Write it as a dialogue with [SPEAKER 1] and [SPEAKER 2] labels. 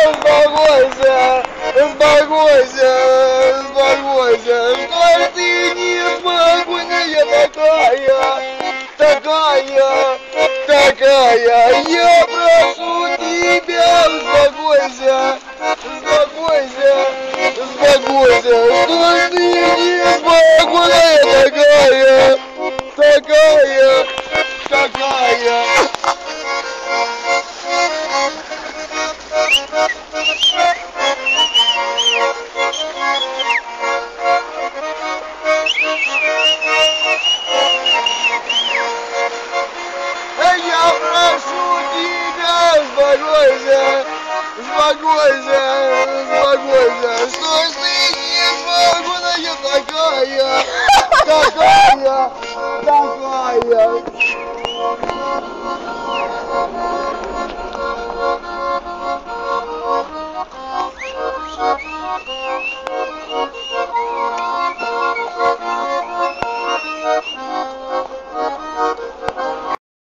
[SPEAKER 1] Успокойся, успокойся, успокойся. Что ты неспокойная такая, я прошу тебя, успокойся, успокойся, успокойся. Что ты неспокойная такая. Я прошу тебя, успокойся, успокойся, что ты неспокойная такая.